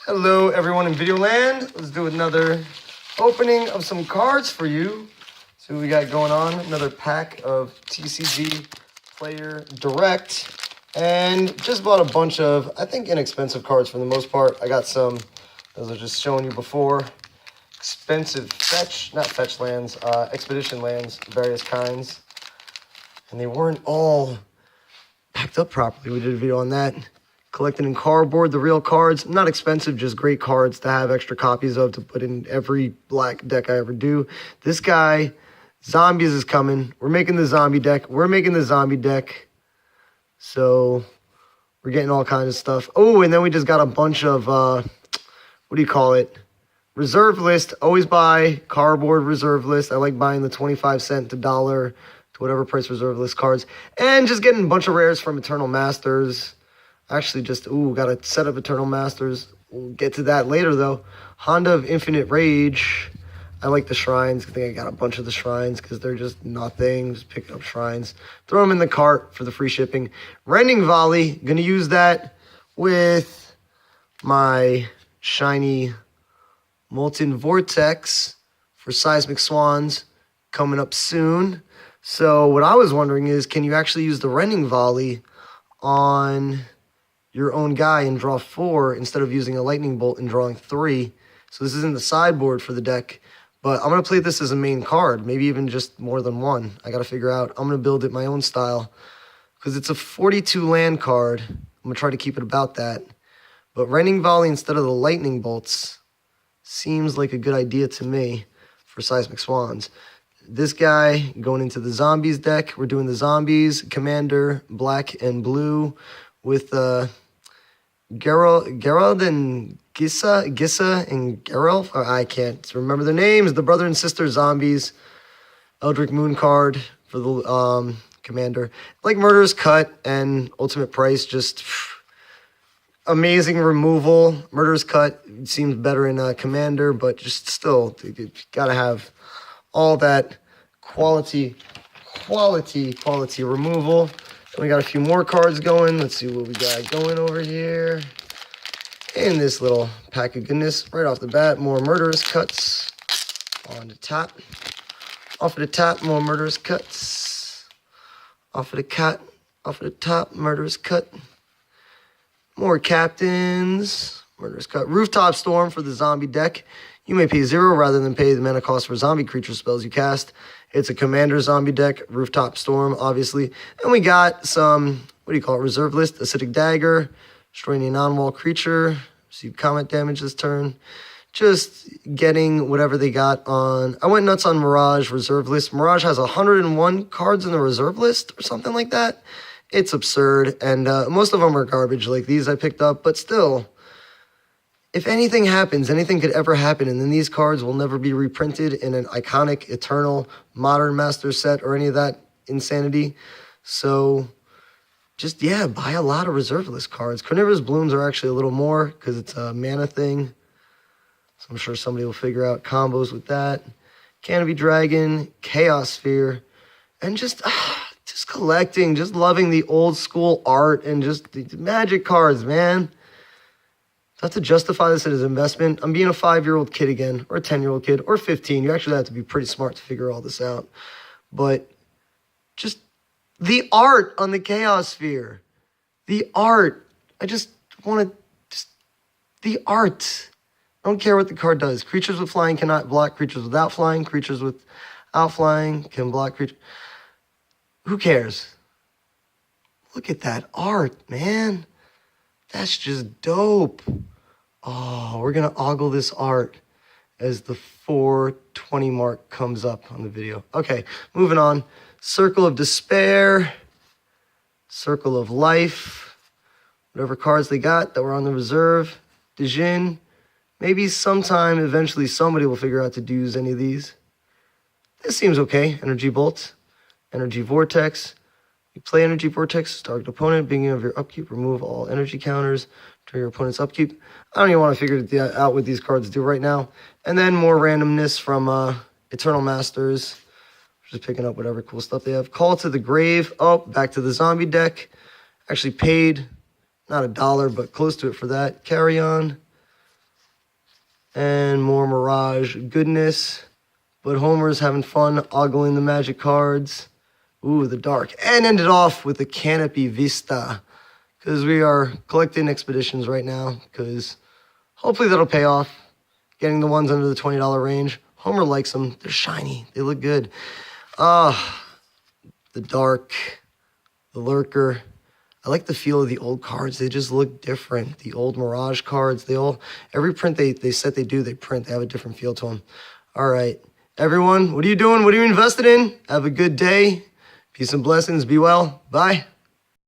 Hello everyone in video land. Let's do another opening of some cards for you. See what we got going on. Another pack of TCG Player Direct. And just bought a bunch of, I think, inexpensive cards for the most part. I got some, as I was just showing you before, expensive fetch lands, expedition lands, various kinds. And they weren't all packed up properly. We did a video on that. Collected in cardboard, the real cards. Not expensive, just great cards to have extra copies of to put in every black deck I ever do. This guy, Zombies is coming. We're making the zombie deck. So we're getting all kinds of stuff. Oh, and then we just got a bunch of, what do you call it? Reserve list. Always buy cardboard reserve list. I like buying the 25-cent to $1 to whatever price reserve list cards. And just getting a bunch of rares from Eternal Masters. Actually, just, got a set of Eternal Masters. We'll get to that later, though. Honda of Infinite Rage. I like the shrines. I think I got a bunch of the shrines because they're just nothing. Just picking up shrines. Throw them in the cart for the free shipping. Rending Volley. Going to use that with my shiny Molten Vortex for Seismic Swans coming up soon. So what I was wondering is, can you actually use the Rending Volley on your own guy and draw 4 instead of using a lightning bolt and drawing 3. So this is in the sideboard for the deck, but I'm going to play this as a main card, maybe even just more than one. I got to figure out. I'm going to build it my own style because it's a 42 land card. I'm going to try to keep it about that. But Rending Volley instead of the lightning bolts seems like a good idea to me for Seismic Swans. This guy going into the Zombies deck. We're doing the Zombies, Commander, black and blue with Gerald and Gissa and Geralt. I can't remember their names. The brother and sister Zombies. Eldritch Moon card for the Commander. Like Murderous Cut and Ultimate Price, just amazing removal. Murderous Cut seems better in Commander, but just still, you gotta have all that quality removal. And we got a few more cards going. Let's see what we got going over here. In this little pack of goodness, right off the bat, more Murderous Cuts on the top. Off of the top, more Murderous Cuts. Off of the top, Murderous Cut. More Captains, Murderous Cut. Rooftop Storm for the zombie deck. You may pay 0 rather than pay the mana cost for zombie creature spells you cast. It's a Commander zombie deck, Rooftop Storm, obviously. And we got some, reserve list, Acidic Dagger, destroying a non-wall creature, receive combat damage this turn. Just getting whatever they got on. I went nuts on Mirage reserve list. Mirage has 101 cards in the reserve list or something like that. It's absurd, and most of them are garbage like these I picked up, but still, if anything happens, anything could ever happen, and then these cards will never be reprinted in an iconic, eternal, modern master set or any of that insanity. So, just, buy a lot of reserve list cards. Carnivorous Blooms are actually a little more because it's a mana thing. So I'm sure somebody will figure out combos with that. Canopy Dragon, Chaos Sphere, and just collecting, just loving the old school art and just the Magic cards, man. So I have to justify this as an investment. I'm being a 5-year-old kid again, or a 10-year-old kid, or 15. You actually have to be pretty smart to figure all this out. But just the art on the Chaos Sphere. The art. I just want to, the art. I don't care what the card does. Creatures with flying cannot block creatures without flying. Creatures without flying can block creatures. Who cares? Look at that art, man. That's just dope. Oh, we're going to ogle this art as the 420 mark comes up on the video. Okay, moving on. Circle of Despair. Circle of Life. Whatever cards they got that were on the reserve. Dijin. Maybe sometime, eventually, somebody will figure out to use any of these. This seems okay. Energy Bolt. Energy Vortex. You play Energy Vortex, target opponent, beginning of your upkeep, remove all energy counters during your opponent's upkeep. I don't even want to figure out what these cards do right now. And then more randomness from Eternal Masters. Just picking up whatever cool stuff they have. Call to the Grave. Oh, back to the zombie deck. Actually paid, not $1, but close to it for that. Carry On. And more Mirage goodness. But Homer's having fun ogling the magic cards. Ooh, the dark. And ended off with the Canopy Vista. Because we are collecting expeditions right now. Because hopefully that'll pay off. Getting the ones under the $20 range. Homer likes them. They're shiny. They look good. The dark. The lurker. I like the feel of the old cards. They just look different. The old Mirage cards. Every print they print. They have a different feel to them. All right. Everyone, what are you doing? What are you invested in? Have a good day. Peace and blessings. Be well. Bye.